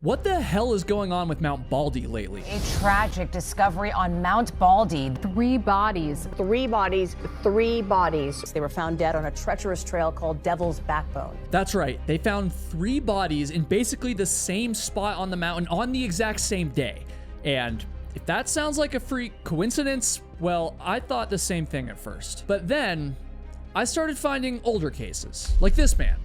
What the hell is going on with Mount Baldy lately? A tragic discovery on Mount Baldy. Three bodies. Three bodies. They were found dead on a treacherous trail called Devil's Backbone. That's right. They found 3 bodies in basically the same spot on the mountain on the exact same day. And if that sounds like a freak coincidence, well, I thought the same thing at first. But then I started finding older cases, like this man,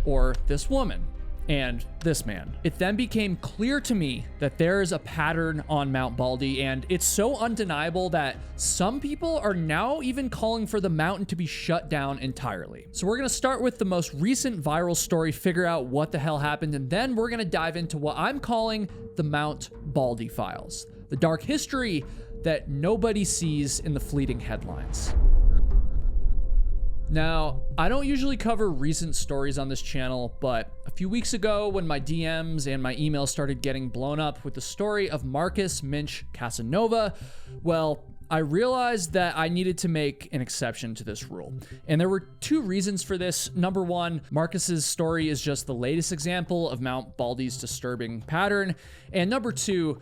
or this woman, and this man. It then became clear to me that there is a pattern on Mount Baldy, and it's so undeniable that some people are now even calling for the mountain to be shut down entirely. So we're gonna start with the most recent viral story, figure out what the hell happened, and then we're gonna dive into what I'm calling the Mount Baldy files, the dark history that nobody sees in the fleeting headlines. Now, I don't usually cover recent stories on this channel, but a few weeks ago when my DMs and my emails started getting blown up with the story of Marcus Minch Casanova, well, I realized that I needed to make an exception to this rule. And there were 2 reasons for this. Number 1, Marcus's story is just the latest example of Mount Baldy's disturbing pattern. And number 2,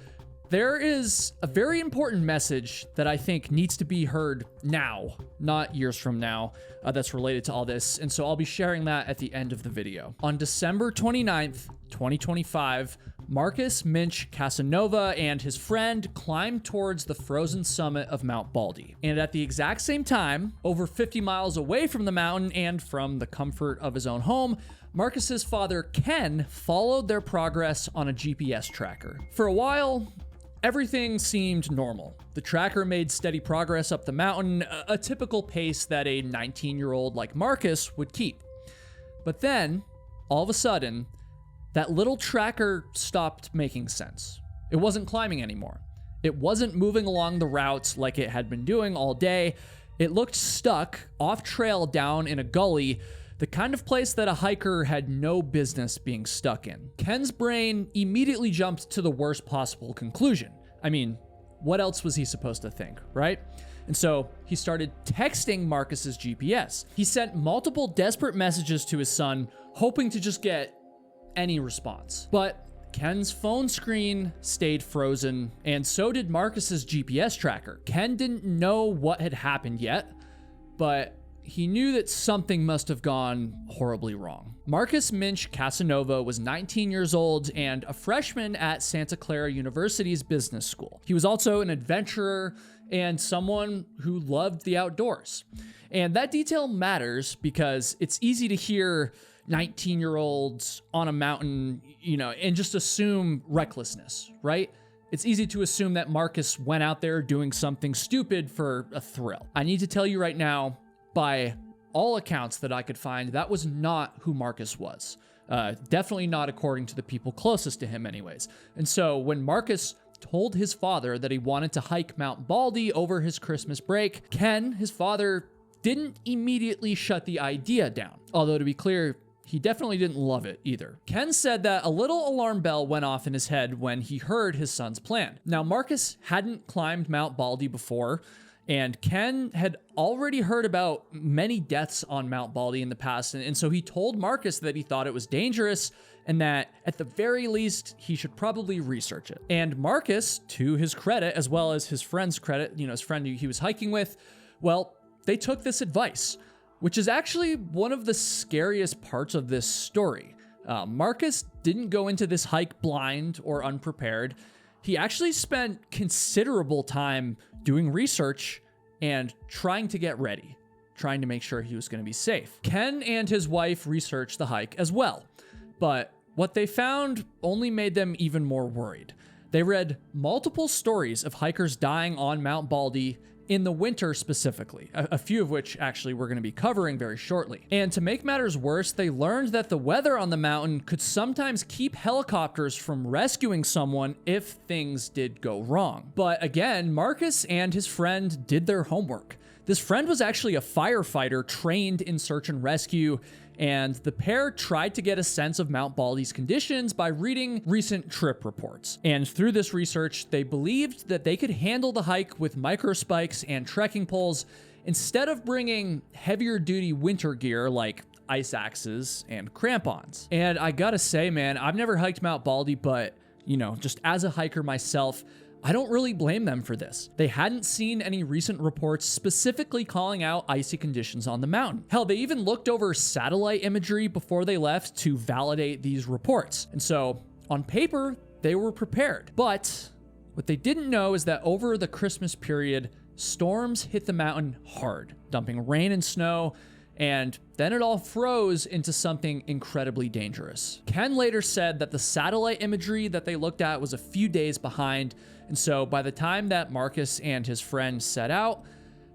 there is a very important message that I think needs to be heard now, not years from now, that's related to all this. And so I'll be sharing that at the end of the video. On December 29th, 2025, Marcus Minch Casanova and his friend climbed towards the frozen summit of Mount Baldy. And at the exact same time, over 50 miles away from the mountain and from the comfort of his own home, Marcus's father, Ken, followed their progress on a GPS tracker. For a while, everything seemed normal. The tracker made steady progress up the mountain, a typical pace that a 19-year-old like Marcus would keep. But then, all of a sudden, that little tracker stopped making sense. It wasn't climbing anymore. It wasn't moving along the routes like it had been doing all day. It looked stuck off trail down in a gully, the kind of place that a hiker had no business being stuck in. Ken's brain immediately jumped to the worst possible conclusion. I mean, what else was he supposed to think, right? And so he started texting Marcus's GPS. He sent multiple desperate messages to his son, hoping to just get any response. But Ken's phone screen stayed frozen, and so did Marcus's GPS tracker. Ken didn't know what had happened yet, but he knew that something must have gone horribly wrong. Marcus Minch Casanova was 19 years old and a freshman at Santa Clara University's business school. He was also an adventurer and someone who loved the outdoors. And that detail matters because it's easy to hear 19-year-olds on a mountain, and just assume recklessness, right? It's easy to assume that Marcus went out there doing something stupid for a thrill. I need to tell you right now, by all accounts that I could find, that was not who Marcus was. Definitely not according to the people closest to him anyways. And so when Marcus told his father that he wanted to hike Mount Baldy over his Christmas break, Ken, his father, didn't immediately shut the idea down. Although to be clear, he definitely didn't love it either. Ken said that a little alarm bell went off in his head when he heard his son's plan. Now, Marcus hadn't climbed Mount Baldy before, and Ken had already heard about many deaths on Mount Baldy in the past, and so he told Marcus that he thought it was dangerous and that at the very least, he should probably research it. And Marcus, to his credit, as well as his friend's credit, his friend who he was hiking with, well, they took this advice, which is actually one of the scariest parts of this story. Marcus didn't go into this hike blind or unprepared. He actually spent considerable time doing research and trying to get ready, trying to make sure he was going to be safe. Ken and his wife researched the hike as well, but what they found only made them even more worried. They read multiple stories of hikers dying on Mount Baldy in the winter specifically, a few of which actually we're going to be covering very shortly. And to make matters worse, they learned that the weather on the mountain could sometimes keep helicopters from rescuing someone if things did go wrong. But again, Marcus and his friend did their homework. This friend was actually a firefighter trained in search and rescue, and the pair tried to get a sense of Mount Baldy's conditions by reading recent trip reports. And through this research, they believed that they could handle the hike with microspikes and trekking poles instead of bringing heavier duty winter gear like ice axes and crampons. And I gotta say, man, I've never hiked Mount Baldy, but, you know, just as a hiker myself, I don't really blame them for this. They hadn't seen any recent reports specifically calling out icy conditions on the mountain. Hell, they even looked over satellite imagery before they left to validate these reports. And so, on paper, they were prepared. But what they didn't know is that over the Christmas period, storms hit the mountain hard, dumping rain and snow, and then it all froze into something incredibly dangerous. Ken later said that the satellite imagery that they looked at was a few days behind, and so by the time that Marcus and his friend set out,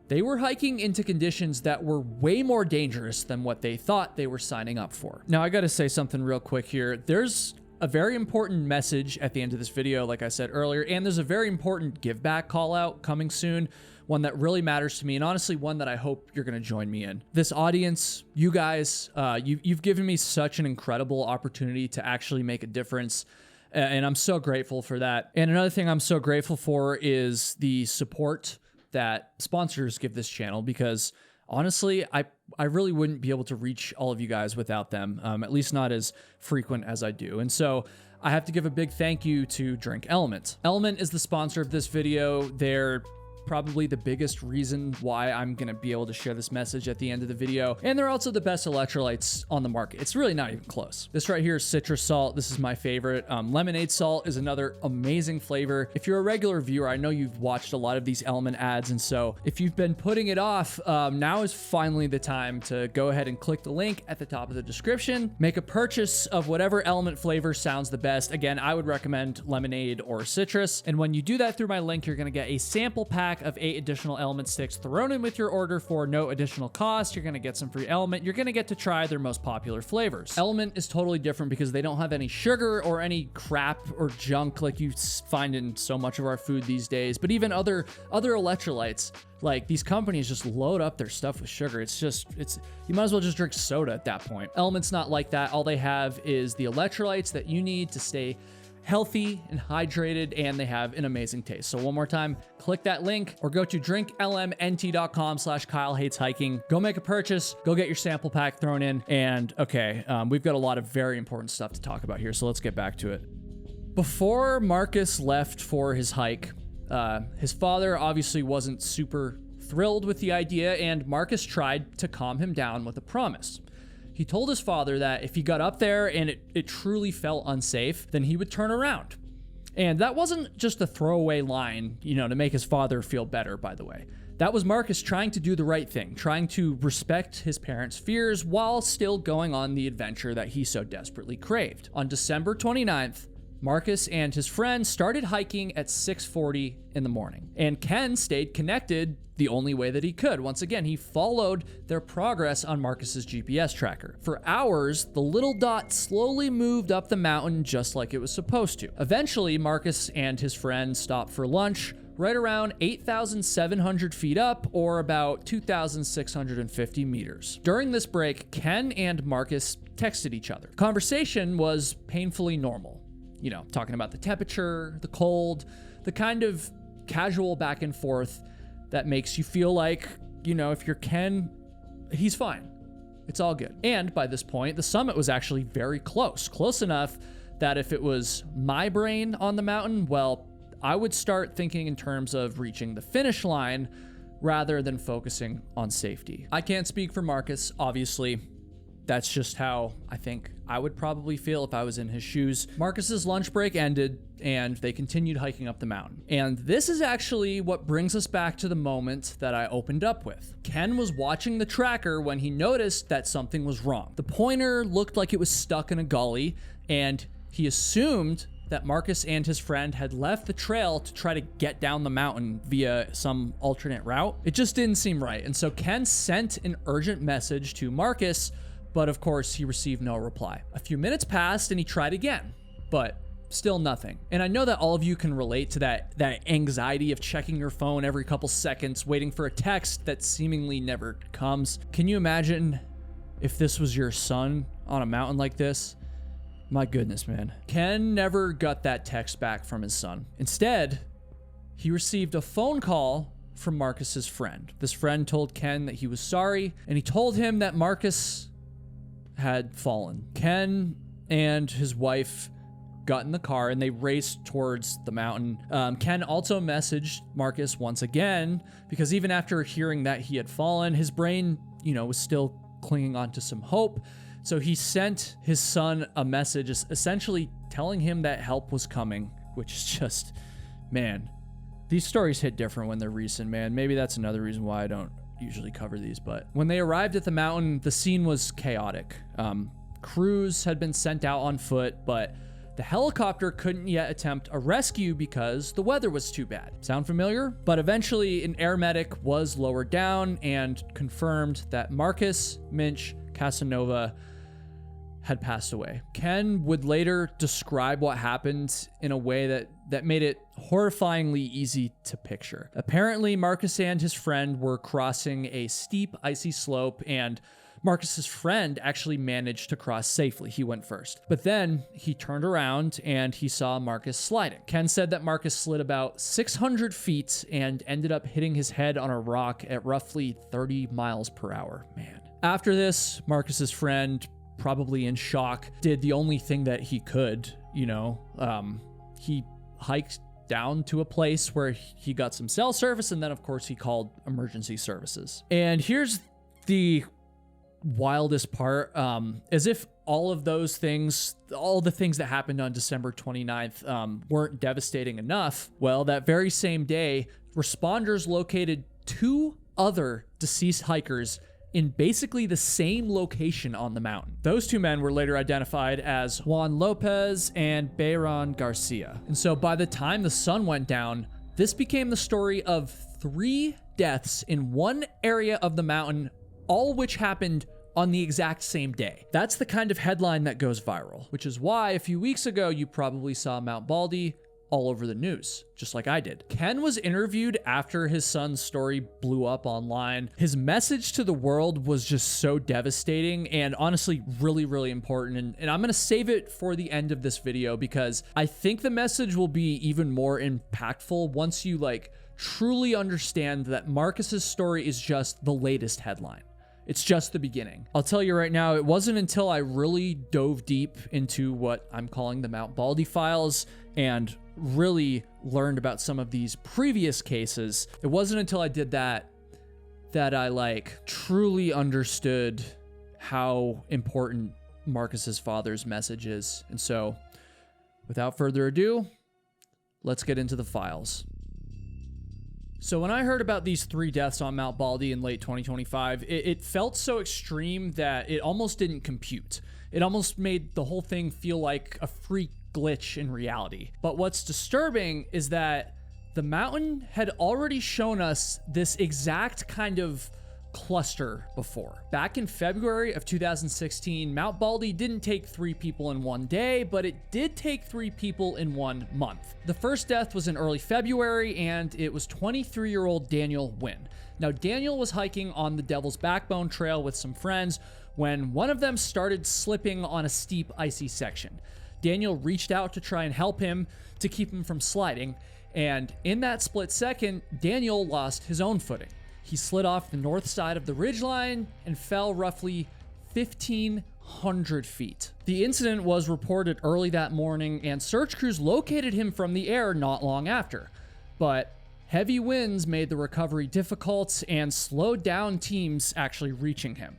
they were hiking into conditions that were way more dangerous than what they thought they were signing up for. Now, I gotta say something real quick here. There's a very important message at the end of this video, like I said earlier, and there's a very important give back call out coming soon, one that really matters to me, and honestly one that I hope you're gonna join me in. This audience, you guys, you've given me such an incredible opportunity to actually make a difference, and I'm so grateful for that. And another thing I'm so grateful for is the support that sponsors give this channel, because honestly, I really wouldn't be able to reach all of you guys without them, at least not as frequent as I do. And so I have to give a big thank you to Drink Element. Element is the sponsor of this video. They're probably the biggest reason why I'm gonna be able to share this message at the end of the video. And they're also the best electrolytes on the market. It's really not even close. This right here is citrus salt. This is my favorite. Lemonade salt is another amazing flavor. If you're a regular viewer, I know you've watched a lot of these Element ads. And so if you've been putting it off, now is finally the time to go ahead and click the link at the top of the description, make a purchase of whatever Element flavor sounds the best. Again, I would recommend lemonade or citrus. And when you do that through my link, you're gonna get a sample pack of 8 additional Element sticks thrown in with your order for no additional cost. You're going to get some free Element. You're going to get to try their most popular flavors. Element is totally different because they don't have any sugar or any crap or junk like you find in so much of our food these days, but even other electrolytes. Like, these companies just load up their stuff with sugar. You might as well just drink soda at that point. Element's not like that. All they have is the electrolytes that you need to stay healthy and hydrated, and they have an amazing taste. So one more time, click that link or go to drinklmnt.com/KyleHatesHiking. Go make a purchase, go get your sample pack thrown in. And okay, we've got a lot of very important stuff to talk about here, so let's get back to it. Before Marcus left for his hike, his father obviously wasn't super thrilled with the idea, and Marcus tried to calm him down with a promise. He told his father that if he got up there and it truly felt unsafe, then he would turn around. And that wasn't just a throwaway line, you know, to make his father feel better, by the way. That was Marcus trying to do the right thing, trying to respect his parents' fears while still going on the adventure that he so desperately craved. On December 29th, Marcus and his friend started hiking at 6:40 in the morning, and Ken stayed connected the only way that he could. Once again, he followed their progress on Marcus's GPS tracker. For hours, the little dot slowly moved up the mountain just like it was supposed to. Eventually, Marcus and his friend stopped for lunch right around 8,700 feet up, or about 2,650 meters. During this break, Ken and Marcus texted each other. Conversation was painfully normal. You know, talking about the temperature, the cold, the kind of casual back and forth that makes you feel like, you know, if you're Ken, he's fine. It's all good. And by this point, the summit was actually very close enough that if it was my brain on the mountain, well, I would start thinking in terms of reaching the finish line rather than focusing on safety. I can't speak for Marcus, obviously. That's just how I think I would probably feel if I was in his shoes. Marcus's lunch break ended, and they continued hiking up the mountain. And this is actually what brings us back to the moment that I opened up with. Ken was watching the tracker when he noticed that something was wrong. The pointer looked like it was stuck in a gully, and he assumed that Marcus and his friend had left the trail to try to get down the mountain via some alternate route. It just didn't seem right. And so Ken sent an urgent message to Marcus, but of course he received no reply. A few minutes passed and he tried again, but still nothing. And I know that all of you can relate to that anxiety of checking your phone every couple seconds, waiting for a text that seemingly never comes. Can you imagine if this was your son on a mountain like this? My goodness, man. Ken never got that text back from his son. Instead, he received a phone call from Marcus's friend. This friend told Ken that he was sorry, and he told him that Marcus had fallen. Ken and his wife got in the car and they raced towards the mountain. Ken also messaged Marcus once again because even after hearing that he had fallen, his brain, was still clinging on to some hope. So he sent his son a message essentially telling him that help was coming, which is just, man, these stories hit different when they're recent, man. Maybe that's another reason why I don't usually cover these. But when they arrived at the mountain, the scene was chaotic. Crews had been sent out on foot, but the helicopter couldn't yet attempt a rescue because the weather was too bad. Sound familiar? But eventually an air medic was lowered down and confirmed that Marcus Minch Casanova had passed away. Ken would later describe what happened in a way that made it horrifyingly easy to picture. Apparently, Marcus and his friend were crossing a steep, icy slope, and Marcus's friend actually managed to cross safely. He went first. But then he turned around and he saw Marcus sliding. Ken said that Marcus slid about 600 feet and ended up hitting his head on a rock at roughly 30 miles per hour. Man. After this, Marcus's friend, probably in shock, did the only thing that he could, he hiked down to a place where he got some cell service, and then of course he called emergency services. And here's the wildest part, as if all of those things, all the things that happened on December 29th weren't devastating enough. Well, that very same day, responders located 2 other deceased hikers in basically the same location on the mountain. Those 2 men were later identified as Juan Lopez and Bayron Garcia. And so by the time the sun went down, this became the story of 3 deaths in one area of the mountain, all which happened on the exact same day. That's the kind of headline that goes viral, which is why a few weeks ago you probably saw Mount Baldy all over the news, just like I did. Ken was interviewed after his son's story blew up online. His message to the world was just so devastating and honestly really, really important. And I'm gonna save it for the end of this video because I think the message will be even more impactful once you truly understand that Marcus's story is just the latest headline. It's just the beginning. I'll tell you right now, it wasn't until I really dove deep into what I'm calling the Mount Baldy files and really learned about some of these previous cases. It wasn't until I did that I truly understood how important Marcus's father's message is. And so without further ado, let's get into the files. So when I heard about these 3 deaths on Mount Baldy in late 2025, it felt so extreme that it almost didn't compute. It almost made the whole thing feel like a freak glitch in reality. But what's disturbing is that the mountain had already shown us this exact kind of cluster before. Back in February of 2016, Mount Baldy didn't take 3 people in one day, but it did take 3 people in 1 month. The first death was in early February, and it was 23-year-old Daniel Wynn. Now, Daniel was hiking on the Devil's Backbone Trail with some friends when one of them started slipping on a steep, icy section. Daniel reached out to try and help him to keep him from sliding, and in that split second, Daniel lost his own footing. He slid off the north side of the ridgeline and fell roughly 1,500 feet. The incident was reported early that morning, and search crews located him from the air not long after. But heavy winds made the recovery difficult and slowed down teams actually reaching him,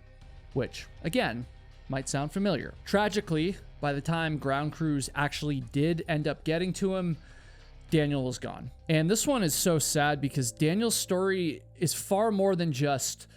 which, again, might sound familiar. Tragically, by the time ground crews actually did end up getting to him, Daniel was gone. And this one is so sad because Daniel's story is far more than just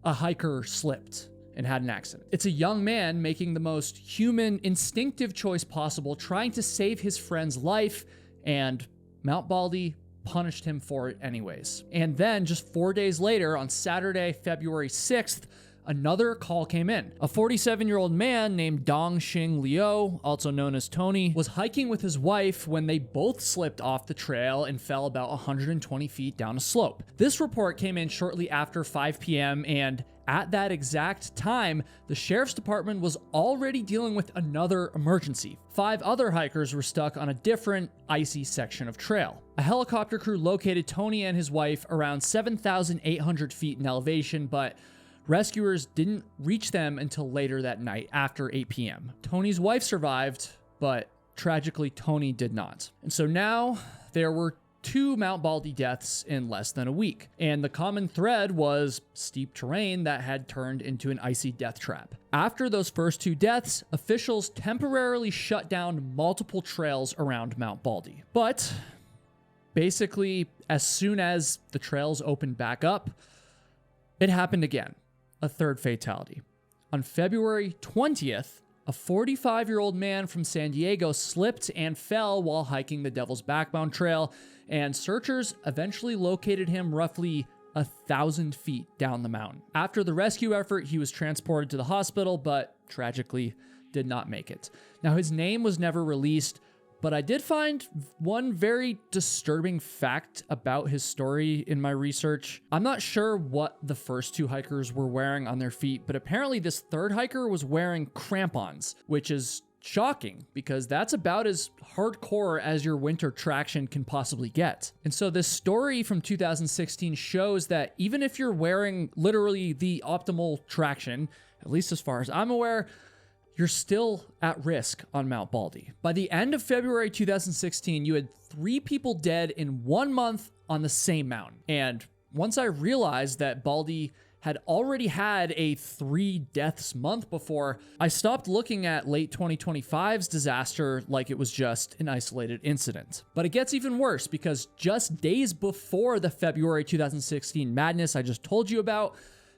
a hiker slipped and had an accident. It's a young man making the most human, instinctive choice possible, trying to save his friend's life, and Mount Baldy punished him for it anyways. And then just 4 days later, on Saturday, February 6th, another call came in. A 47-year-old man named Dong Xing Liu, also known as Tony, was hiking with his wife when they both slipped off the trail and fell about 120 feet down a slope. This report came in shortly after 5 p.m. and at that exact time, the sheriff's department was already dealing with another emergency. 5 other hikers were stuck on a different icy section of trail. A helicopter crew located Tony and his wife around 7,800 feet in elevation, but Rescuers didn't reach them until later that night after 8 p.m. Tony's wife survived, but tragically Tony did not. And so now there were 2 Mount Baldy deaths in less than a week. And the common thread was steep terrain that had turned into an icy death trap. After those first 2 deaths, officials temporarily shut down multiple trails around Mount Baldy. But basically, as soon as the trails opened back up, it happened again. A third fatality. On February 20th, a 45-year-old man from San Diego slipped and fell while hiking the Devil's Backbone Trail, and searchers eventually located him roughly 1,000 feet down the mountain. After the rescue effort, he was transported to the hospital, but tragically did not make it. Now, his name was never released, but I did find one very disturbing fact about his story in my research. I'm not sure what the first 2 hikers were wearing on their feet, but apparently this third hiker was wearing crampons, which is shocking because that's about as hardcore as your winter traction can possibly get. And so this story from 2016 shows that even if you're wearing literally the optimal traction, at least as far as I'm aware, you're still at risk on Mount Baldy. By the end of February 2016, you had 3 people dead in 1 month on the same mountain. And once I realized that Baldy had already had a 3 deaths month before, I stopped looking at late 2025's disaster like it was just an isolated incident. But it gets even worse because just days before the February 2016 madness I just told you about,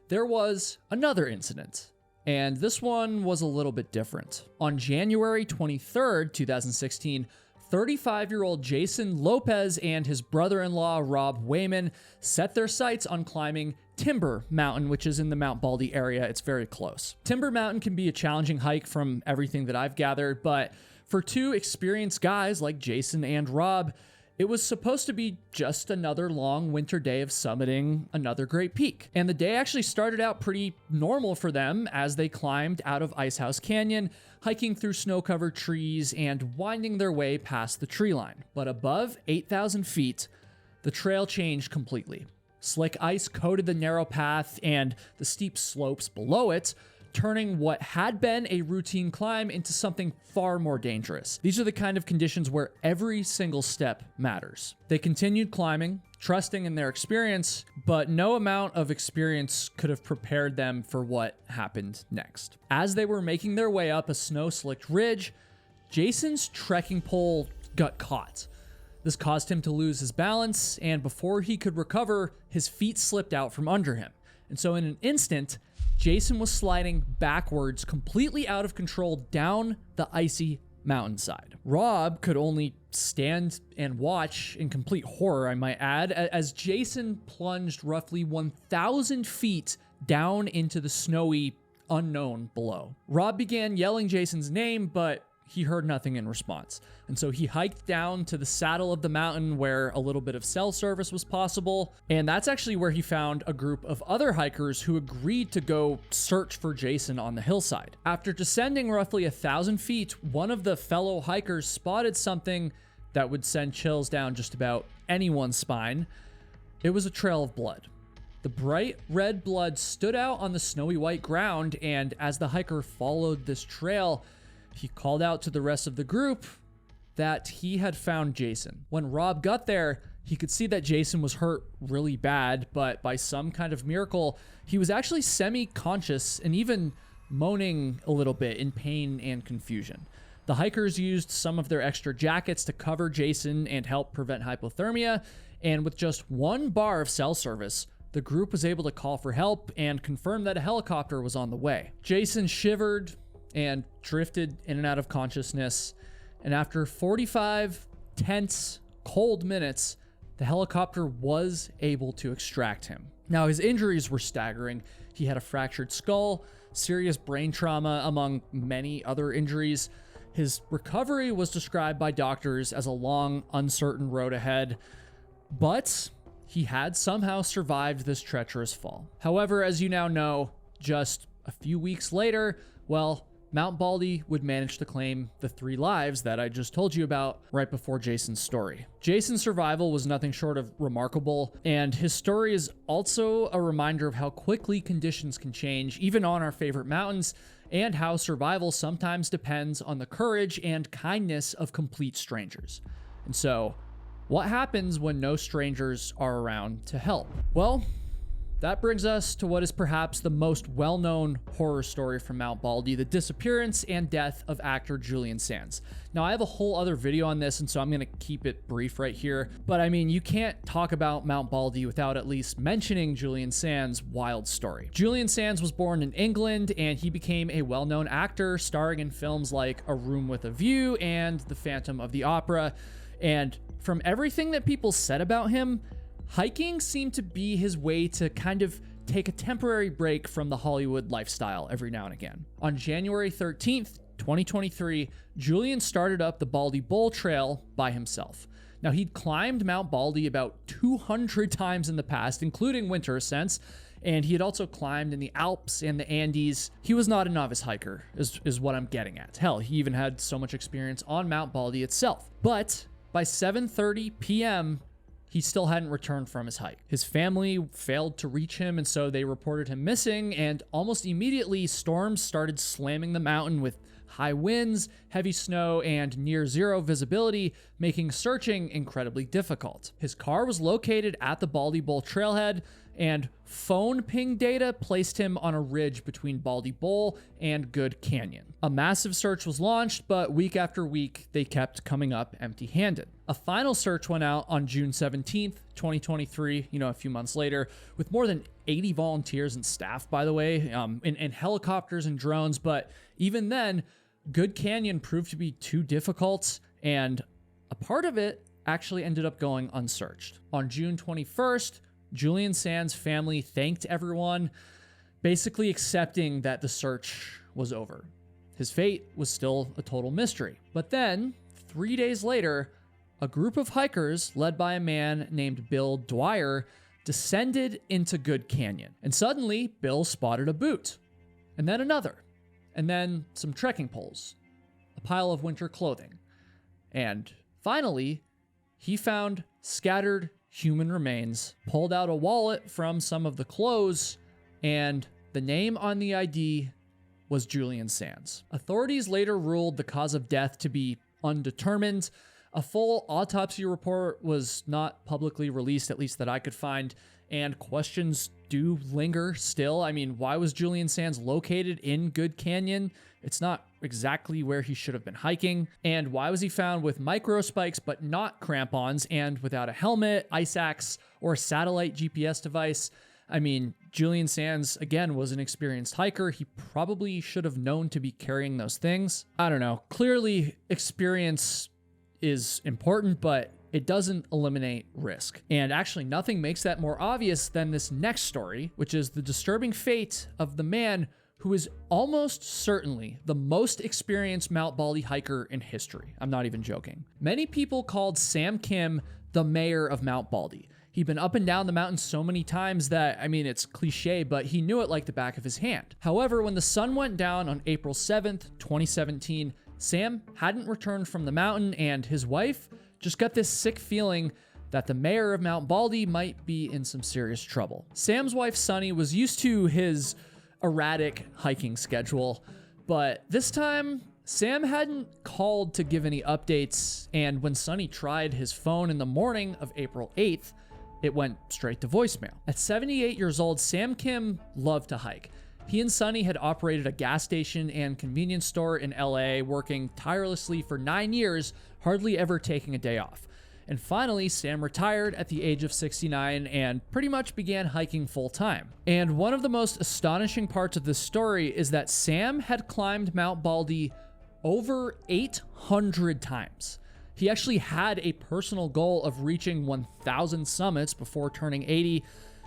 there was another incident. And this one was a little bit different. On January 23rd, 2016, 35-year-old Jason Lopez and his brother-in-law, Rob Wayman, set their sights on climbing Timber Mountain, which is in the Mount Baldy area. It's very close. Timber Mountain can be a challenging hike from everything that I've gathered, but for 2 experienced guys like Jason and Rob, it was supposed to be just another long winter day of summiting another great peak. And the day actually started out pretty normal for them as they climbed out of Icehouse Canyon, hiking through snow-covered trees and winding their way past the tree line. But above 8,000 feet, the trail changed completely. Slick ice coated the narrow path and the steep slopes below it, turning what had been a routine climb into something far more dangerous. These are the kind of conditions where every single step matters. They continued climbing, trusting in their experience, but no amount of experience could have prepared them for what happened next. As they were making their way up a snow-slicked ridge, Jason's trekking pole got caught. This caused him to lose his balance, and before he could recover, his feet slipped out from under him. And so in an instant, Jason was sliding backwards, completely out of control, down the icy mountainside. Rob could only stand and watch in complete horror, I might add, as Jason plunged roughly 1,000 feet down into the snowy unknown below. Rob began yelling Jason's name, but he heard nothing in response. And so he hiked down to the saddle of the mountain where a little bit of cell service was possible. And that's actually where he found a group of other hikers who agreed to go search for Jason on the hillside. After descending roughly 1,000 feet, one of the fellow hikers spotted something that would send chills down just about anyone's spine. It was a trail of blood. The bright red blood stood out on the snowy white ground, and as the hiker followed this trail, he called out to the rest of the group that he had found Jason. When Rob got there, he could see that Jason was hurt really bad, but by some kind of miracle, he was actually semi-conscious and even moaning a little bit in pain and confusion. The hikers used some of their extra jackets to cover Jason and help prevent hypothermia, and with just 1 bar of cell service, the group was able to call for help and confirm that a helicopter was on the way. Jason shivered and drifted in and out of consciousness, and after 45 tense, cold minutes, the helicopter was able to extract him. Now, his injuries were staggering. He had a fractured skull, serious brain trauma, among many other injuries. His recovery was described by doctors as a long, uncertain road ahead, but he had somehow survived this treacherous fall. However, as you now know, just a few weeks later, well, Mount Baldy would manage to claim the 3 lives that I just told you about right before Jason's story. Jason's survival was nothing short of remarkable, and his story is also a reminder of how quickly conditions can change, even on our favorite mountains, and how survival sometimes depends on the courage and kindness of complete strangers. And so, what happens when no strangers are around to help? Well, that brings us to what is perhaps the most well-known horror story from Mount Baldy, the disappearance and death of actor Julian Sands. Now, I have a whole other video on this, and so I'm going to keep it brief right here. But I mean, you can't talk about Mount Baldy without at least mentioning Julian Sands' wild story. Julian Sands was born in England, and he became a well-known actor, starring in films like A Room with a View and The Phantom of the Opera. And from everything that people said about him, hiking seemed to be his way to kind of take a temporary break from the Hollywood lifestyle every now and again. On January 13th, 2023, Julian started up the Baldy Bowl Trail by himself. Now, he'd climbed Mount Baldy about 200 times in the past, including winter ascents, and he had also climbed in the Alps and the Andes. He was not a novice hiker, is what I'm getting at. Hell, he even had so much experience on Mount Baldy itself. But by 7:30 p.m., he still hadn't returned from his hike. His family failed to reach him, and so they reported him missing, and almost immediately, storms started slamming the mountain with high winds, heavy snow, and near zero visibility, making searching incredibly difficult. His car was located at the Baldy Bowl trailhead, and phone ping data placed him on a ridge between Baldy Bowl and Good Canyon. A massive search was launched, but week after week, they kept coming up empty-handed. A final search went out on June 17th, 2023, a few months later, with more than 80 volunteers and staff, by the way, and helicopters and drones. But even then, Good Canyon proved to be too difficult, and a part of it actually ended up going unsearched. On June 21st, Julian Sands' family thanked everyone, basically accepting that the search was over. His fate was still a total mystery. But then, 3 days later, a group of hikers led by a man named Bill Dwyer descended into Good Canyon. And suddenly, Bill spotted a boot, and then another, and then some trekking poles, a pile of winter clothing. And finally, he found scattered human remains, pulled out a wallet from some of the clothes, and the name on the ID was Julian Sands. Authorities later ruled the cause of death to be undetermined. A full autopsy report was not publicly released, at least that I could find, and questions do linger still. I mean, why was Julian Sands located in Good Canyon? It's not exactly where he should have been hiking. And why was he found with micro spikes but not crampons, and without a helmet, ice axe, or a satellite GPS device? I mean, Julian Sands, again, was an experienced hiker. He probably should have known to be carrying those things. I don't know. Clearly, experience is important, but it doesn't eliminate risk. And actually, nothing makes that more obvious than this next story, which is the disturbing fate of the man who is almost certainly the most experienced Mount Baldy hiker in history. I'm not even joking. Many people called Sam Kim the mayor of Mount Baldy. He'd been up and down the mountain so many times that, I mean, it's cliche, but he knew it like the back of his hand. However, when the sun went down on April 7th, 2017, Sam hadn't returned from the mountain, and his wife just got this sick feeling that the mayor of Mount Baldy might be in some serious trouble. Sam's wife, Sunny, was used to his erratic hiking schedule, but this time, Sam hadn't called to give any updates, and when Sunny tried his phone in the morning of April 8th, it went straight to voicemail. At 78 years old, Sam Kim loved to hike. He and Sunny had operated a gas station and convenience store in LA, working tirelessly for 9 years, hardly ever taking a day off. And finally, Sam retired at the age of 69 and pretty much began hiking full time. And one of the most astonishing parts of this story is that Sam had climbed Mount Baldy over 800 times. He actually had a personal goal of reaching 1,000 summits before turning 80,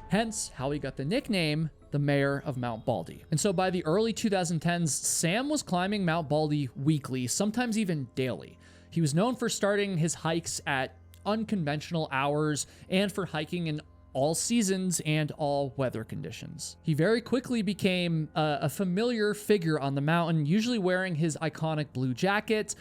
hence how he got the nickname the mayor of Mount Baldy. And so by the early 2010s, Sam was climbing Mount Baldy weekly, sometimes even daily. He was known for starting his hikes at unconventional hours and for hiking in all seasons and all weather conditions. He very quickly became a familiar figure on the mountain, usually wearing his iconic blue jacket,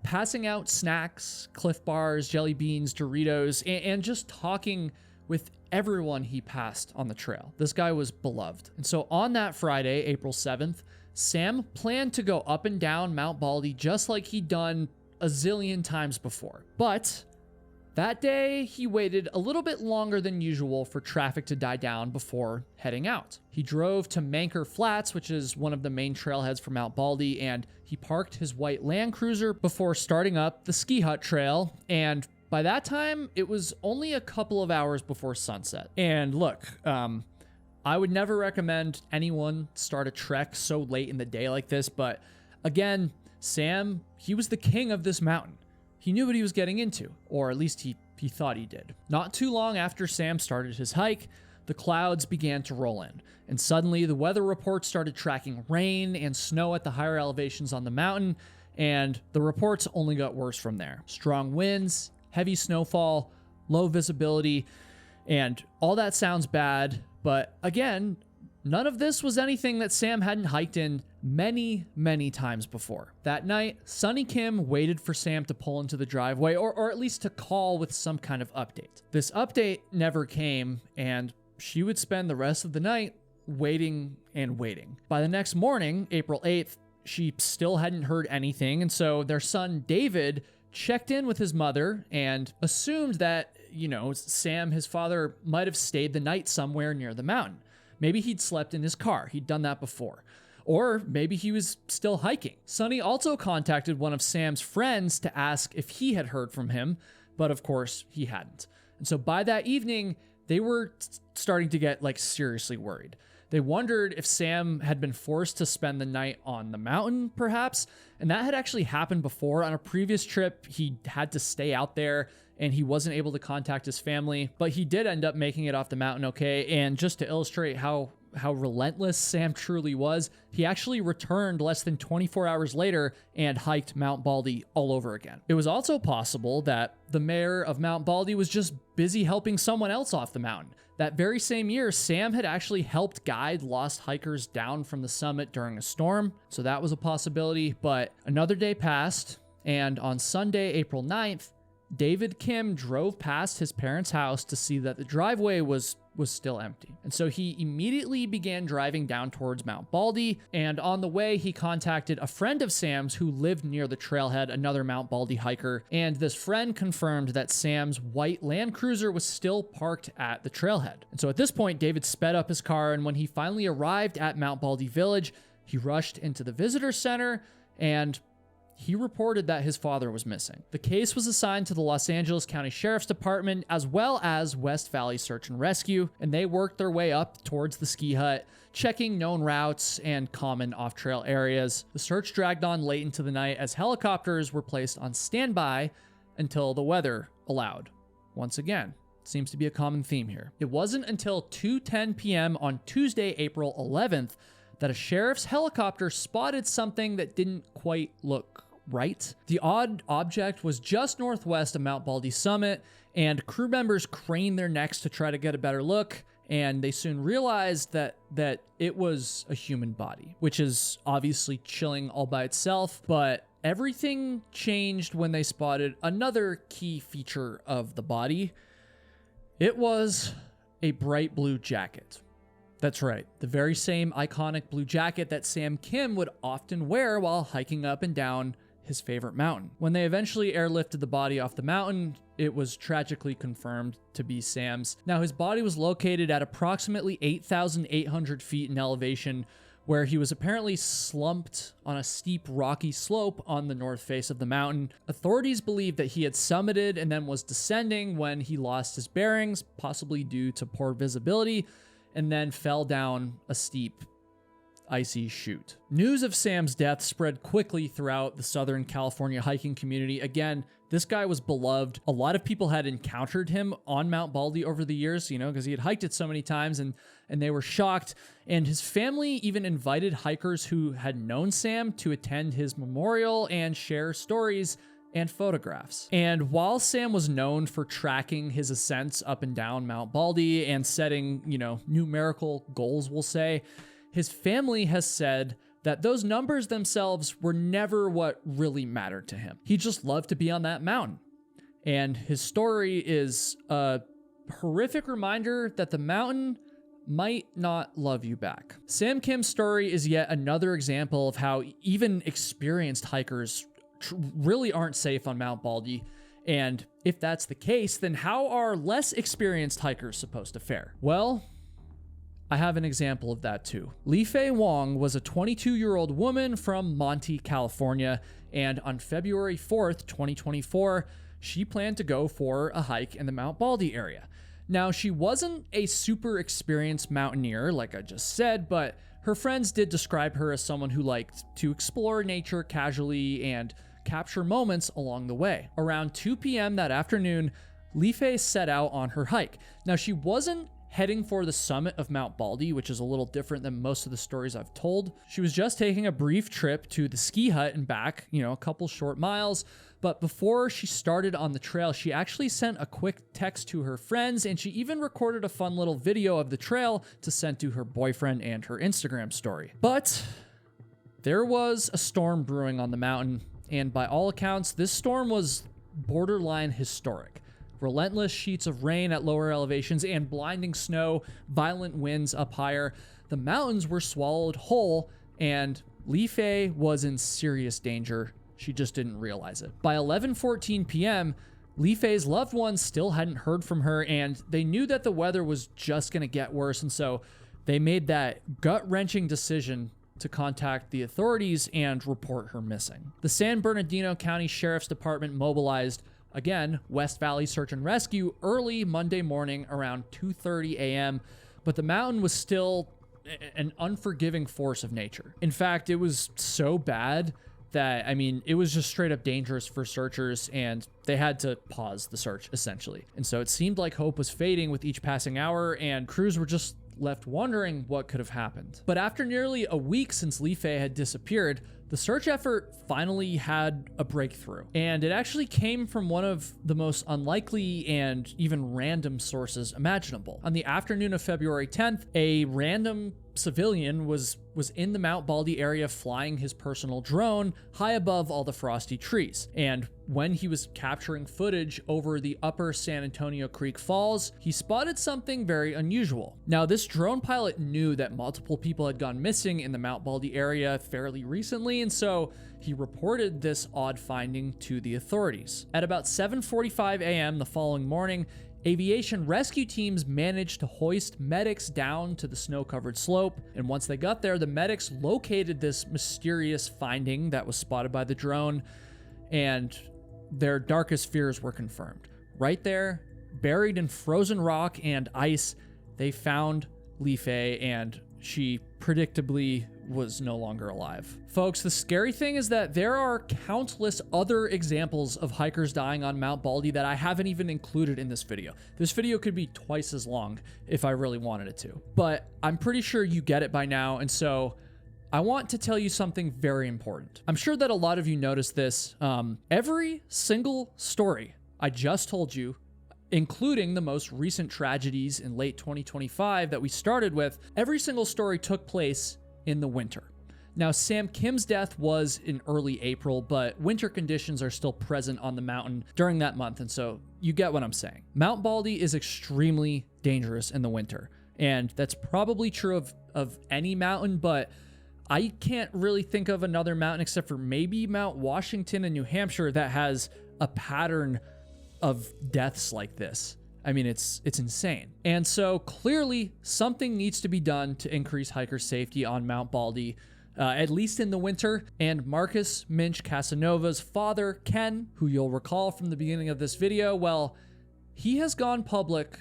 passing out snacks, Cliff Bars, jelly beans, Doritos, and just talking with everyone he passed on the trail. This guy was beloved. And so on that Friday, April 7th, Sam planned to go up and down Mount Baldy just like he'd done a zillion times before. But that day, he waited a little bit longer than usual for traffic to die down before heading out. He drove to Manker Flats, which is one of the main trailheads for Mount Baldy, and he parked his white Land Cruiser before starting up the Ski Hut Trail. And by that time, it was only a couple of hours before sunset. And look, I would never recommend anyone start a trek so late in the day like this, but again, Sam, he was the king of this mountain. He knew what he was getting into, or at least he thought he did. Not too long after Sam started his hike, the clouds began to roll in, and suddenly the weather reports started tracking rain and snow at the higher elevations on the mountain, and the reports only got worse from there. Strong winds, heavy snowfall, low visibility, and all that sounds bad, but again, none of this was anything that Sam hadn't hiked in many times before. That night, Sonny Kim waited for Sam to pull into the driveway, or at least to call with some kind of update. This update never came, and she would spend the rest of the night waiting and waiting. By the next morning, April 8th, she still hadn't heard anything, and so their son David checked in with his mother and assumed that, Sam, his father, might have stayed the night somewhere near the mountain. Maybe he'd slept in his car. He'd done that before. Or maybe he was still hiking. Sonny also contacted one of Sam's friends to ask if he had heard from him, but of course he hadn't. And so by that evening, they were starting to get seriously worried. They wondered if Sam had been forced to spend the night on the mountain, perhaps. And that had actually happened before. On a previous trip, he had to stay out there and he wasn't able to contact his family, but he did end up making it off the mountain okay. And just to illustrate how relentless Sam truly was, he actually returned less than 24 hours later and hiked Mount Baldy all over again. It was also possible that the mayor of Mount Baldy was just busy helping someone else off the mountain. That very same year, Sam had actually helped guide lost hikers down from the summit during a storm, so that was a possibility. But another day passed, and on Sunday, April 9th, David Kim drove past his parents' house to see that the driveway was still empty. And so he immediately began driving down towards Mount Baldy, and on the way, he contacted a friend of Sam's who lived near the trailhead, another Mount Baldy hiker, and this friend confirmed that Sam's white Land Cruiser was still parked at the trailhead. And so at this point, David sped up his car, and when he finally arrived at Mount Baldy Village, he rushed into the visitor center, and he reported that his father was missing. The case was assigned to the Los Angeles County Sheriff's Department as well as West Valley Search and Rescue, and they worked their way up towards the ski hut, checking known routes and common off-trail areas. The search dragged on late into the night as helicopters were placed on standby until the weather allowed. Once again, seems to be a common theme here. It wasn't until 2:10 p.m. on Tuesday, April 11th, that a sheriff's helicopter spotted something that didn't quite look right. The odd object was just northwest of Mount Baldy summit, and crew members craned their necks to try to get a better look, and they soon realized that it was a human body, which is obviously chilling all by itself, but everything changed when they spotted another key feature of the body. It was a bright blue jacket. That's right, the very same iconic blue jacket that Sam Kim would often wear while hiking up and down his favorite mountain. When they eventually airlifted the body off the mountain, it was tragically confirmed to be Sam's. Now, his body was located at approximately 8,800 feet in elevation, where he was apparently slumped on a steep rocky slope on the north face of the mountain. Authorities believe that he had summited and then was descending when he lost his bearings, possibly due to poor visibility, and then fell down a steep, icy chute. News of Sam's death spread quickly throughout the Southern California hiking community. Again, this guy was beloved. A lot of people had encountered him on Mount Baldy over the years, because he had hiked it so many times, and they were shocked. And his family even invited hikers who had known Sam to attend his memorial and share stories and photographs. And while Sam was known for tracking his ascents up and down Mount Baldy and setting, numerical goals, we'll say, his family has said that those numbers themselves were never what really mattered to him. He just loved to be on that mountain. And his story is a horrific reminder that the mountain might not love you back. Sam Kim's story is yet another example of how even experienced hikers really aren't safe on Mount Baldy. And if that's the case, then how are less experienced hikers supposed to fare? Well, I have an example of that too. Li Fei Wong was a 22-year-old woman from Monte, California, and on February 4th, 2024, she planned to go for a hike in the Mount Baldy area. Now, she wasn't a super experienced mountaineer, like I just said, but her friends did describe her as someone who liked to explore nature casually and capture moments along the way. Around 2 p.m. that afternoon, Li Fei set out on her hike. Now, she wasn't heading for the summit of Mount Baldy, which is a little different than most of the stories I've told. She was just taking a brief trip to the ski hut and back, a couple short miles. But before she started on the trail, she actually sent a quick text to her friends, and she even recorded a fun little video of the trail to send to her boyfriend and her Instagram story. But there was a storm brewing on the mountain, and by all accounts, this storm was borderline historic. Relentless sheets of rain at lower elevations and blinding snow, violent winds up higher. The mountains were swallowed whole, and Li Fei was in serious danger. She just didn't realize it. By 11:14 p.m., Li Fei's loved ones still hadn't heard from her, and they knew that the weather was just going to get worse, and so they made that gut-wrenching decision to contact the authorities and report her missing. The San Bernardino County Sheriff's Department mobilized, again, West Valley Search and Rescue early Monday morning around 2:30 a.m., but the mountain was still an unforgiving force of nature. In fact, it was so bad that, it was just straight up dangerous for searchers, and they had to pause the search, essentially. And so it seemed like hope was fading with each passing hour, and crews were just left wondering what could have happened. But after nearly a week since Li Fei had disappeared, the search effort finally had a breakthrough. And it actually came from one of the most unlikely and even random sources imaginable. On the afternoon of February 10th, a random civilian was in the Mount Baldy area flying his personal drone high above all the frosty trees. And when he was capturing footage over the upper San Antonio Creek Falls, he spotted something very unusual. Now, this drone pilot knew that multiple people had gone missing in the Mount Baldy area fairly recently, and so he reported this odd finding to the authorities. At about 7:45 a.m. the following morning, aviation rescue teams managed to hoist medics down to the snow-covered slope, and once they got there, the medics located this mysterious finding that was spotted by the drone, and their darkest fears were confirmed. Right there, buried in frozen rock and ice, they found Li Fei, and she predictably was no longer alive. Folks, the scary thing is that there are countless other examples of hikers dying on Mount Baldy that I haven't even included in this video. This video could be twice as long if I really wanted it to, but I'm pretty sure you get it by now, and so I want to tell you something very important. I'm sure that a lot of you noticed this. Every single story I just told you, including the most recent tragedies in late 2025 that we started with, every single story took place in the winter. Now, Sam Kim's death was in early April, but winter conditions are still present on the mountain during that month, and so you get what I'm saying. Mount Baldy is extremely dangerous in the winter, and that's probably true of any mountain, but I can't really think of another mountain except for maybe Mount Washington in New Hampshire that has a pattern of deaths like this. It's insane. And so clearly something needs to be done to increase hiker safety on Mount Baldy, at least in the winter. And Marcus Minch Casanova's father, Ken, who you'll recall from the beginning of this video, well, he has gone public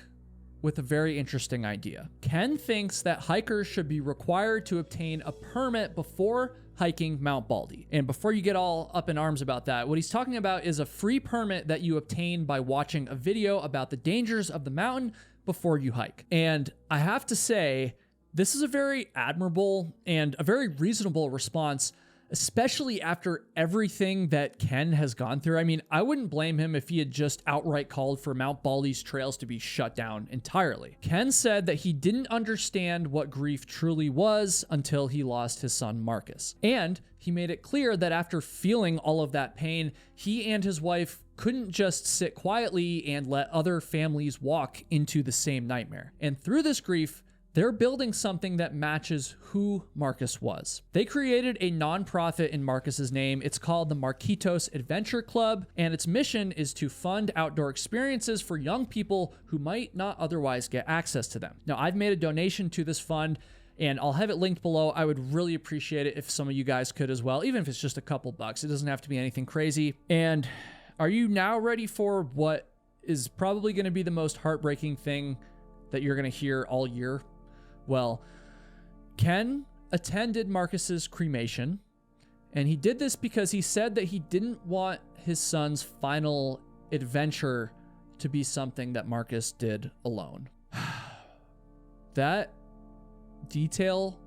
with a very interesting idea. Ken thinks that hikers should be required to obtain a permit before hiking Mount Baldy. And before you get all up in arms about that, what he's talking about is a free permit that you obtain by watching a video about the dangers of the mountain before you hike. And I have to say, this is a very admirable and a very reasonable response. especially after everything that Ken has gone through. I mean, I wouldn't blame him if he had just outright called for Mount Baldy's trails to be shut down entirely. Ken said that he didn't understand what grief truly was until he lost his son Marcus. And he made it clear that after feeling all of that pain, he and his wife couldn't just sit quietly and let other families walk into the same nightmare. And through this grief, they're building something that matches who Marcus was. They created a nonprofit in Marcus's name. It's called the Marquitos Adventure Club, and its mission is to fund outdoor experiences for young people who might not otherwise get access to them. Now, I've made a donation to this fund, and I'll have it linked below. I would really appreciate it if some of you guys could as well, even if it's just a couple bucks. It doesn't have to be anything crazy. And are you now ready for what is probably going to be the most heartbreaking thing that you're going to hear all year? Well, Ken attended Marcus's cremation, and he did this because he said that he didn't want his son's final adventure to be something that Marcus did alone. That detail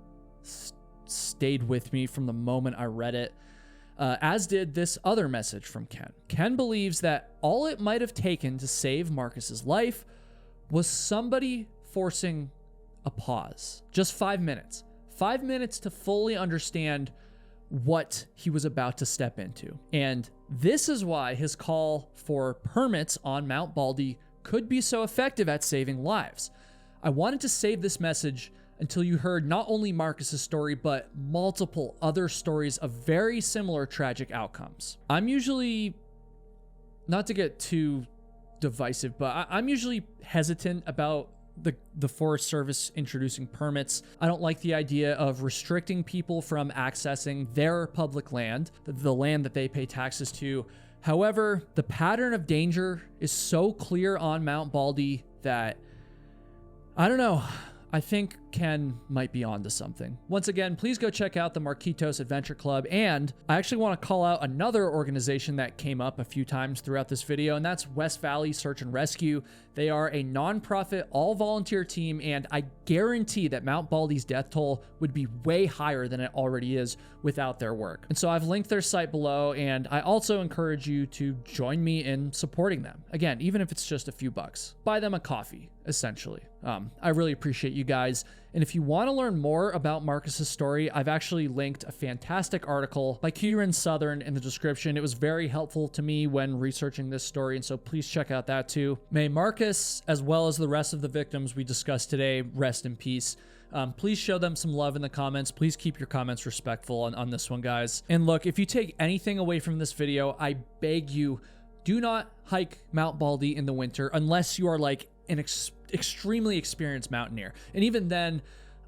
stayed with me from the moment I read it, as did this other message from Ken. Ken believes that all it might have taken to save Marcus's life was somebody forcing a pause. Just 5 minutes. 5 minutes to fully understand what he was about to step into. And this is why his call for permits on Mount Baldy could be so effective at saving lives. I wanted to save this message until you heard not only Marcus's story, but multiple other stories of very similar tragic outcomes. I'm usually, not to get too divisive, but I'm usually hesitant about the Forest Service introducing permits. I don't like the idea of restricting people from accessing their public land, the land that they pay taxes to. However, the pattern of danger is so clear on Mount Baldy that, I don't know, I think Ken might be onto something. Once again, please go check out the Marquitos Adventure Club, and I actually want to call out another organization that came up a few times throughout this video, and that's West Valley Search and Rescue. They are a nonprofit, all-volunteer team, and I guarantee that Mount Baldy's death toll would be way higher than it already is without their work. And so I've linked their site below, and I also encourage you to join me in supporting them. Again, even if it's just a few bucks. Buy them a coffee, essentially. I really appreciate you guys. And if you want to learn more about Marcus's story, I've actually linked a fantastic article by Kieran Southern in the description. It was very helpful to me when researching this story, and so please check out that too. May Marcus, as well as the rest of the victims we discussed today, rest in peace. Please show them some love in the comments. Please keep your comments respectful on this one, guys. And look, if you take anything away from this video, I beg you, do not hike Mount Baldy in the winter unless you are like an extremely experienced mountaineer. And even then,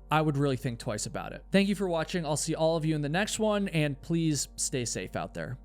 I would really think twice about it. Thank you for watching. I'll see all of you in the next one, and please stay safe out there.